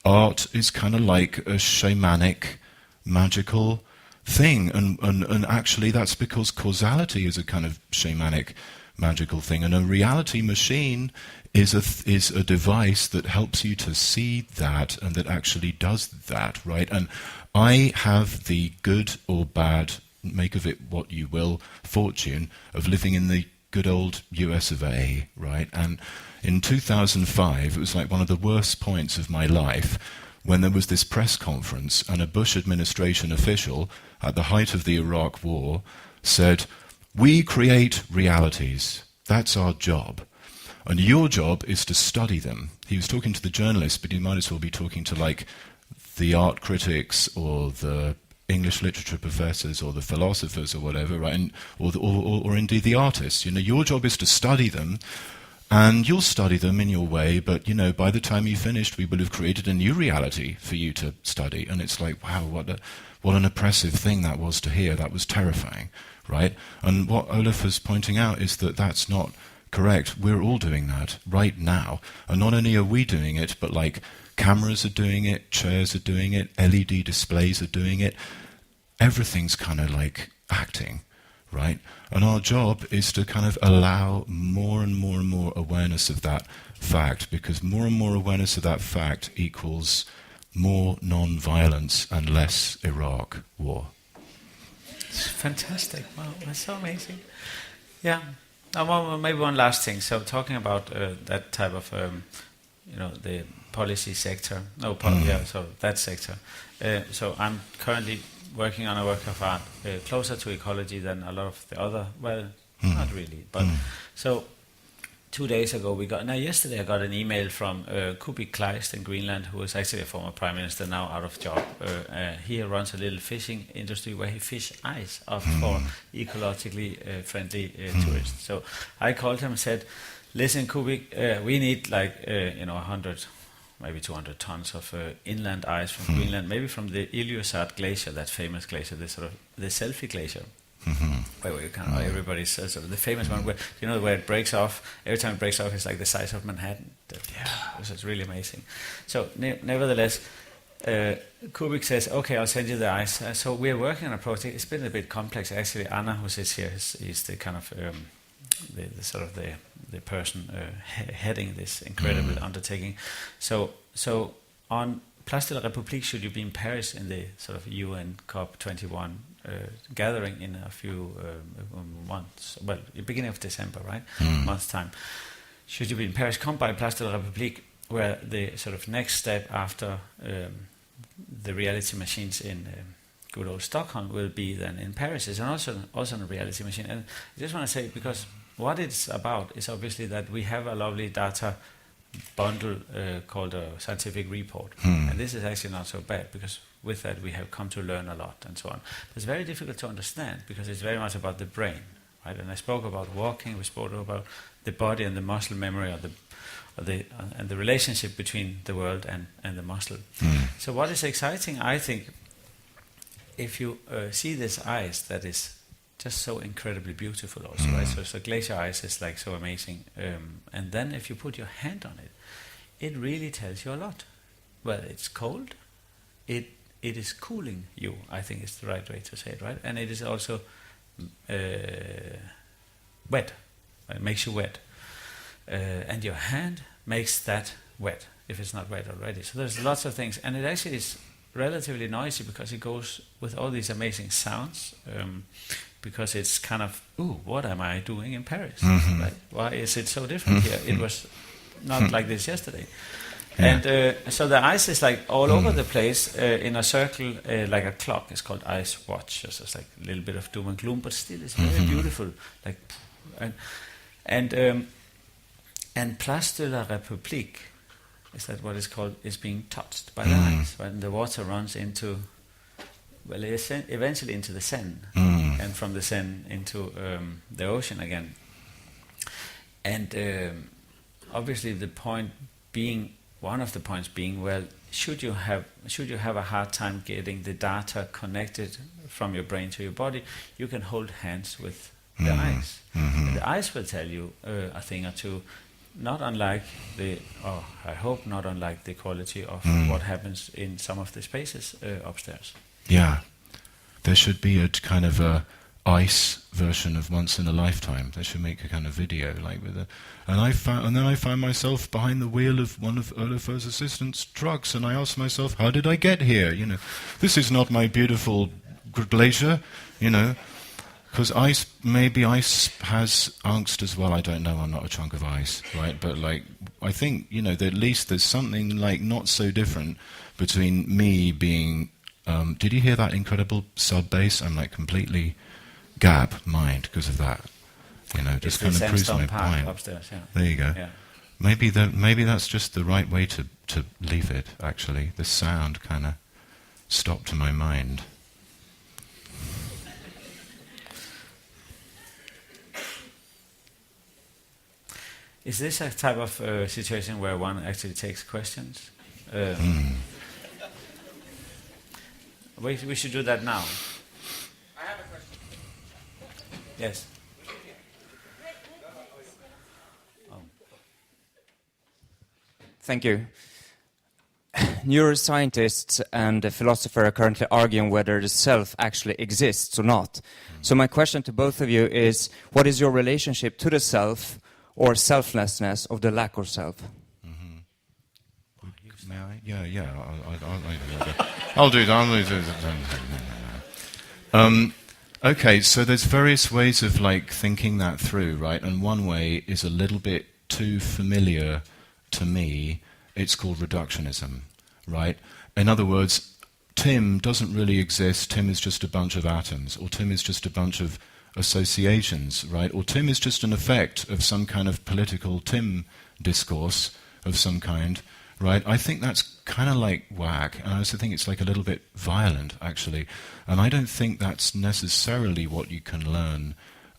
B: art is kind of like a shamanic, magical thing, and actually that's because causality is a kind of shamanic, magical thing, and a reality machine is a device that helps you to see that and that actually does that, right? And I have the good or bad, make of it what you will, fortune of living in the good old US of A, right? And in 2005, it was like one of the worst points of my life when there was this press conference and a Bush administration official at the height of the Iraq War said, "We create realities. That's our job. And your job is to study them." He was talking to the journalists, but he might as well be talking to like the art critics or the English literature professors or the philosophers or whatever, right? And, or indeed the artists. You know, your job is to study them, and you'll study them in your way, but, you know, by the time you finished, we will have created a new reality for you to study. And it's like, wow, what an oppressive thing that was to hear. That was terrifying, right? And what Olaf is pointing out is that that's not correct. We're all doing that right now. And not only are we doing it, but like cameras are doing it, chairs are doing it, LED displays are doing it. Everything's kind of like acting, right? And our job is to kind of allow more and more and more awareness of that fact, because more and more awareness of that fact equals more non-violence and less Iraq war.
C: It's fantastic. Wow, that's so amazing. Yeah. Well, maybe one last thing. So talking about that type of, the policy sector. So that sector. So I'm currently working on a work of art closer to ecology than a lot of the other. Well, not really. But so 2 days ago yesterday I got an email from Kubi Kleist in Greenland, who is actually a former prime minister now out of job. He runs a little fishing industry where he fish ice off for ecologically friendly tourists. So I called him and said, "Listen, Kubi, we need 100, maybe 200 tons of inland ice from Greenland, maybe from the Ilulissat glacier, that famous glacier, the selfie glacier." Where you can, everybody says the famous one where it breaks off. Every time it breaks off, it's like the size of Manhattan. This is really amazing. So nevertheless, Kubik says, "Okay, I'll send you the ice." So we're working on a project. It's been a bit complex actually. Anna, who sits here, is the kind of the person heading this incredible undertaking. So on Place de la République, should you be in Paris in the sort of UN COP21 gathering in a few months, well, the beginning of December, right? Month's time. Should you be in Paris, come by Place de la République, where the sort of next step after the reality machines in good old Stockholm will be then in Paris. It's also a reality machine. And I just want to say, because what it's about is obviously that we have a lovely data bundle called a scientific report. And this is actually not so bad, because with that we have come to learn a lot and so on. But it's very difficult to understand, because it's very much about the brain, right? And I spoke about walking, we spoke about the body and the muscle memory, and the relationship between the world and the muscle. So what is exciting, I think, if you see this ice that is just so incredibly beautiful also, right? So glacier ice is like so amazing. And then if you put your hand on it, it really tells you a lot. Well, it's cold. It is cooling you, I think is the right way to say it, right? And it is also wet. It makes you wet. And your hand makes that wet, if it's not wet already. So there's lots of things. And it actually is relatively noisy, because it goes with all these amazing sounds, because it's kind of, what am I doing in Paris? Right? Why is it so different here? It was not like this yesterday. And so the ice is like all over the place in a circle, like a clock. It's called Ice Watch. So it's like a little bit of doom and gloom, but still it's very beautiful. Like, and Place de la République, is that what it's called, is being touched by the ice. When the water runs into, well, eventually into the Seine, and from the Seine into the ocean again. And obviously the point being, one of the points being, well, should you have a hard time getting the data connected from your brain to your body, you can hold hands with the ice. The ice will tell you a thing or two, not unlike I hope not unlike the quality of what happens in some of the spaces upstairs.
B: Yeah. there should be a kind of a ice version of Once in a Lifetime. They should make a kind of video like with a, and then I found myself behind the wheel of one of Olafur's assistant's trucks, and I asked myself, how did I get here? You know, this is not my beautiful glacier, you know, because maybe ice has angst as well. I don't know. I'm not a chunk of ice, right? But like, I think, you know, that at least there's something like not so different between me being. Did you hear that incredible sub bass? I'm like completely gab mind because of that. You know, just kind of proves my point.
C: Upstairs, yeah.
B: There you go.
C: Yeah.
B: Maybe that's just the right way to leave it. Actually, the sound kind of stopped in my mind.
C: Is this a type of situation where one actually takes questions? We should do that now.
D: I have a question.
C: Yes.
D: Thank you. Neuroscientists and the philosopher are currently arguing whether the self actually exists or not. So my question to both of you is, what is your relationship to the self or selflessness of the lack of self?
B: May I? Yeah. I'll do that. Okay, so there's various ways of like thinking that through, right? And one way is a little bit too familiar to me. It's called reductionism, right? In other words, Tim doesn't really exist. Tim is just a bunch of atoms, or Tim is just a bunch of associations, right? Or Tim is just an effect of some kind of political Tim discourse of some kind. Right, I think that's kind of like whack, and I also think it's like a little bit violent, actually. And I don't think that's necessarily what you can learn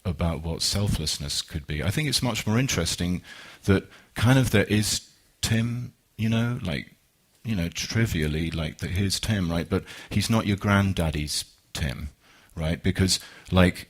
B: about what selflessness could be. I think it's much more interesting that kind of there is Tim, you know, like, you know, trivially, like that here's Tim, right? But he's not your granddaddy's Tim, right? Because, like,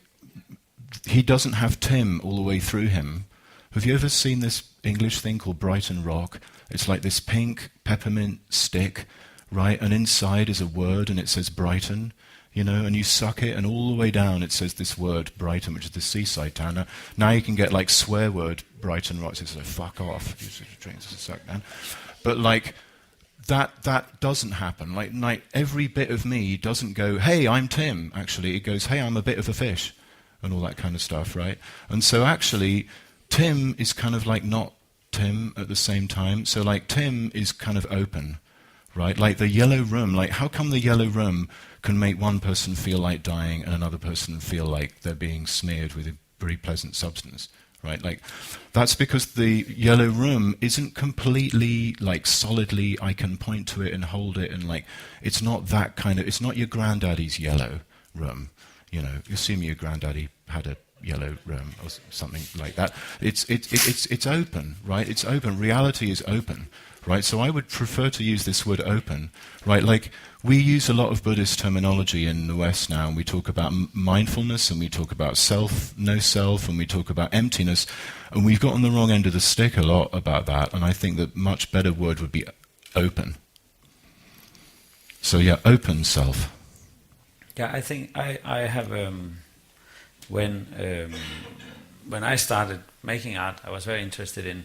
B: he doesn't have Tim all the way through him. Have you ever seen this English thing called Brighton Rock? It's like this pink peppermint stick, right? And inside is a word, and it says Brighton, you know, and you suck it, and all the way down it says this word, Brighton, which is the seaside town. Now you can get like swear word Brighton Rock, so fuck off, you should drink to suck down. But like, that doesn't happen. Like every bit of me doesn't go, hey, I'm Tim, actually. It goes, hey, I'm a bit of a fish, and all that kind of stuff, right? And so actually, Tim is kind of like not Tim at the same time. So like Tim is kind of open, right? Like the yellow room, like how come the yellow room can make one person feel like dying and another person feel like they're being smeared with a very pleasant substance, right? Like that's because the yellow room isn't completely like solidly, I can point to it and hold it, and like it's not that kind of, it's not your granddaddy's yellow room, you know. You assume your granddaddy had a yellow room or something like that. It's open, right? It's open. Reality is open, right? So I would prefer to use this word open, right? Like we use a lot of Buddhist terminology in the West now, and we talk about mindfulness, and we talk about self, no self, and we talk about emptiness, and we've got on the wrong end of the stick a lot about that, and I think that much better word would be open. So yeah, open self.
C: Yeah, I think I have... When I started making art, I was very interested in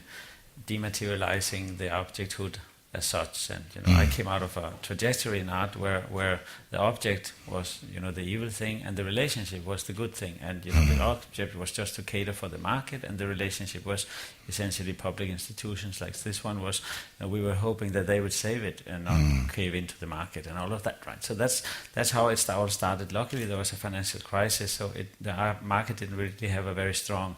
C: dematerializing the objecthood as such, and you know, I came out of a trajectory in art where the object was, you know, the evil thing, and the relationship was the good thing, and you know, the object was just to cater for the market, and the relationship was essentially public institutions like this one was. You know, we were hoping that they would save it and not cave into the market and all of that, right? So that's how it all started. Luckily, there was a financial crisis, so the art market didn't really have a very strong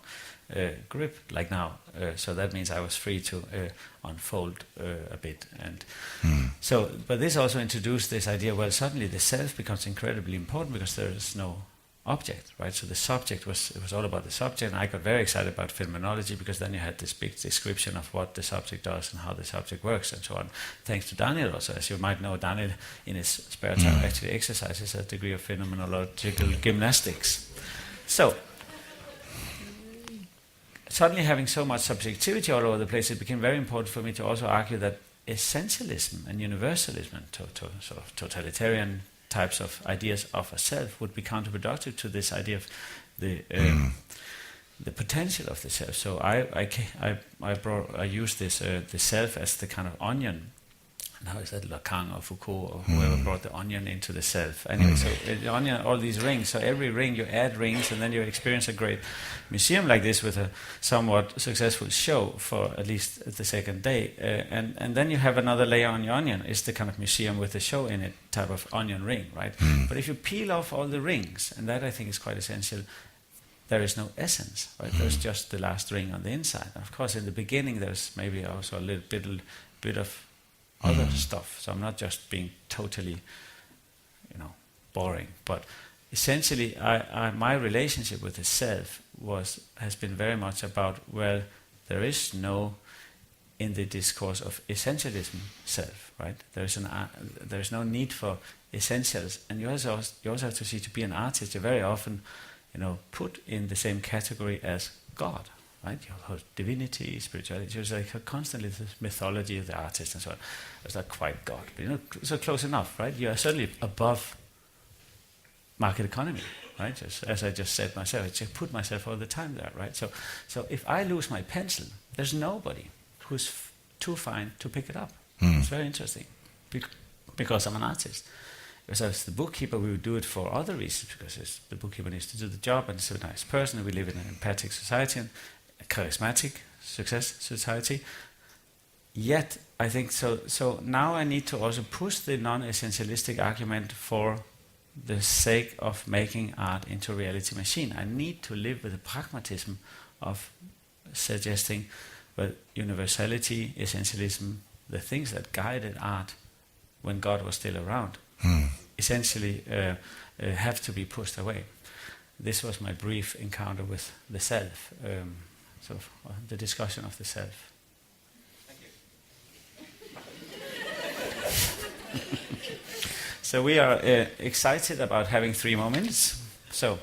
C: grip like now, so that means I was free to unfold a bit, and so. But this also introduced this idea. Well, suddenly the self becomes incredibly important because there is no object, right? So the subject was all about the subject, and I got very excited about phenomenology because then you had this big description of what the subject does and how the subject works and so on. Thanks to Daniel also, as you might know, Daniel in his spare time actually exercises a degree of phenomenological gymnastics. So. Suddenly having so much subjectivity all over the place, it became very important for me to also argue that essentialism and universalism and sort of totalitarian types of ideas of a self would be counterproductive to this idea of the potential of the self. So I use this the self as the kind of onion. Now is that Lacan or Foucault or whoever brought the onion into the self? Anyway, so the onion, all these rings. So every ring you add rings, and then you experience a great museum like this with a somewhat successful show for at least the second day. And then you have another layer on your onion. It's the kind of museum with a show in it type of onion ring, right? But if you peel off all the rings, and that I think is quite essential, there is no essence, right? There's just the last ring on the inside. Of course, in the beginning, there's maybe also a little bit of other stuff. So I'm not just being totally, boring. But essentially, my relationship with the self has been very much about, well, there is no, in the discourse of essentialism, self, right? There's no need for essentials, and you also have to see, to be an artist, you're very often, put in the same category as God. Right, you have divinity, spirituality. It's like constantly this mythology of the artist and so on. It's not quite God, but so close enough, right? You are certainly above market economy, right? Just, as I just said myself, I just put myself all the time there, right? So if I lose my pencil, there's nobody who's too fine to pick it up. It's very interesting, because I'm an artist. If I was the bookkeeper, we would do it for other reasons, because the bookkeeper needs to do the job, and he's a nice person, and we live in an empathic society, and a charismatic success society. Yet, I think so now I need to also push the non-essentialistic argument for the sake of making art into a reality machine. I need to live with the pragmatism of suggesting, well, universality, essentialism, the things that guided art when God was still around, essentially have to be pushed away. This was my brief encounter with the self, the discussion of the self. Thank you. So we are excited about having 3 more minutes. So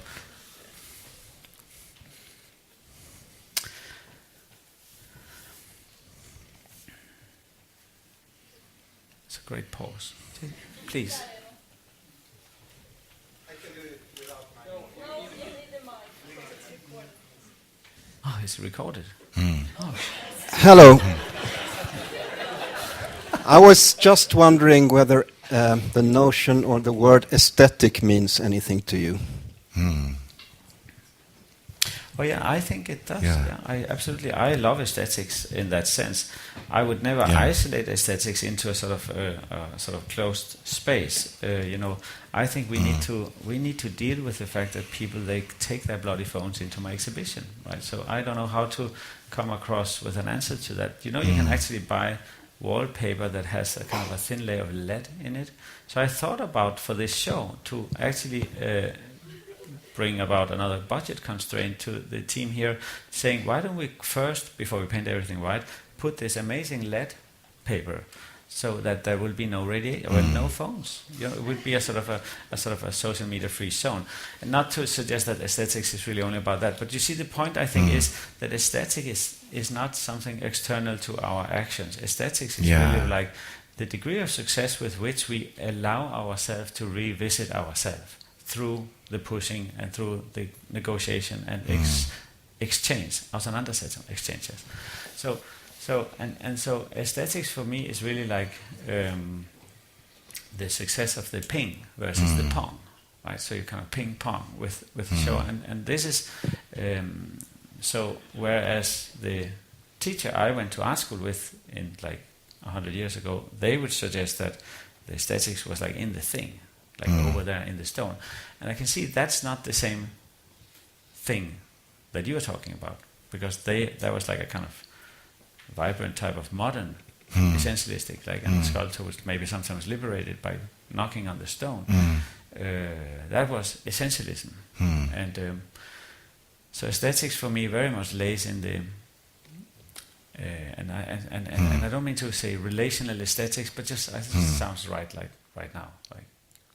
C: it's a great pause. Please.
A: I can do it without my...
E: No, you need the mic. It's recorded.
C: Oh, it's recorded. Oh.
F: Hello. I was just wondering whether the notion or the word aesthetic means anything to you.
C: Oh yeah, I think it does.
B: Yeah.
C: I love aesthetics in that sense. I would never isolate aesthetics into a sort of closed space. I think we need to deal with the fact that people, they take their bloody phones into my exhibition, right? So I don't know how to come across with an answer to that. You can actually buy wallpaper that has a kind of a thin layer of lead in it. So I thought about, for this show, to actually bring about another budget constraint to the team here, saying, why don't we first, before we paint everything white, put this amazing lead paper, so that there will be no no phones. It would be a sort of a social media free zone. And not to suggest that aesthetics is really only about that, but you see, the point, I think, is that aesthetic is not something external to our actions. Aesthetics is really like the degree of success with which we allow ourselves to revisit ourselves through the pushing and through the negotiation and exchange, auseinandersetzung, exchanges. So aesthetics for me is really like the success of the ping versus the pong, right? So you kind of ping pong with the show, and this is so. Whereas the teacher I went to art school with in like 100 years ago, they would suggest that the aesthetics was like in the thing, like over there in the stone, and I can see that's not the same thing that you are talking about, because that was like a kind of vibrant type of modern essentialistic, like, and the sculptor was maybe sometimes liberated by knocking on the stone. That was essentialism, and so aesthetics for me very much lays in the and I don't mean to say relational aesthetics, but just it sounds right, like right now, like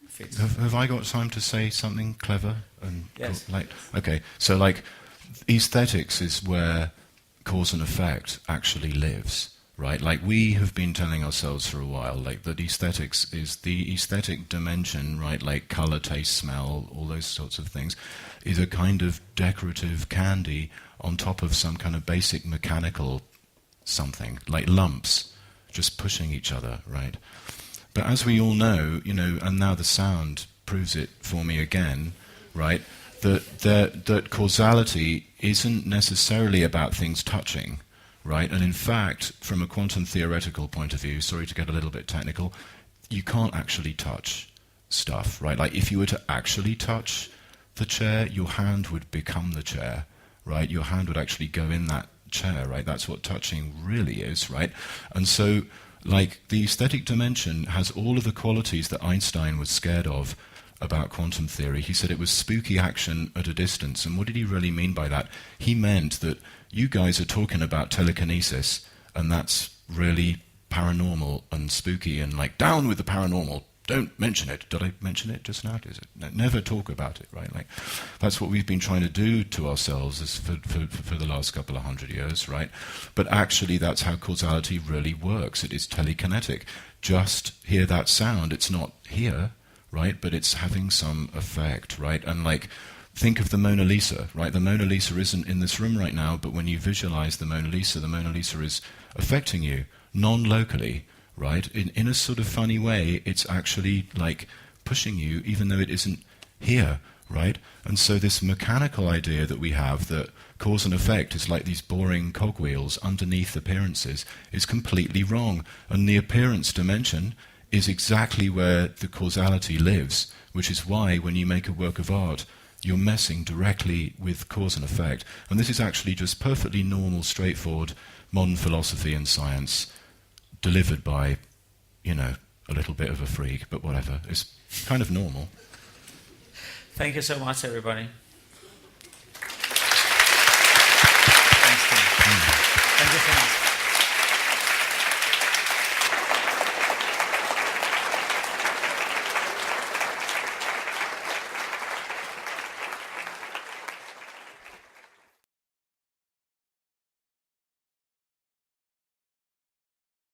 C: fits.
B: Have I got time to say something clever and
C: Yes.
B: Okay, so like aesthetics is where cause and effect actually lives, right? Like we have been telling ourselves for a while, like that aesthetics is the aesthetic dimension, right? Like color, taste, smell, all those sorts of things, is a kind of decorative candy on top of some kind of basic mechanical something, like lumps, just pushing each other, right? But as we all know, you know, and now the sound proves it for me again, right? That causality isn't necessarily about things touching, right? And in fact, from a quantum theoretical point of view, sorry to get a little bit technical, you can't actually touch stuff, right? Like if you were to actually touch the chair, your hand would become the chair, right? Your hand would actually go in that chair, right? That's what touching really is, right? And so, like, the aesthetic dimension has all of the qualities that Einstein was scared of about quantum theory. He said it was spooky action at a distance. And what did he really mean by that? He meant that you guys are talking about telekinesis, and that's really paranormal and spooky and like, down with the paranormal. Don't mention it. Did I mention it just now? Is it? No, never talk about it, right? Like, that's what we've been trying to do to ourselves for the last couple of 100 years, right? But actually, that's how causality really works. It is telekinetic. Just hear that sound. It's not here, right? But it's having some effect, right? And like, think of the Mona Lisa, right? The Mona Lisa isn't in this room right now, but when you visualize the Mona Lisa is affecting you non-locally, right? In a sort of funny way, it's actually like pushing you, even though it isn't here, right? And so this mechanical idea that we have that cause and effect is like these boring cogwheels underneath appearances is completely wrong. And the appearance dimension is exactly where the causality lives, which is why when you make a work of art, you're messing directly with cause and effect. And this is actually just perfectly normal, straightforward modern philosophy and science delivered by, you know, a little bit of a freak, but whatever. It's kind of normal.
C: Thank you so much, everybody.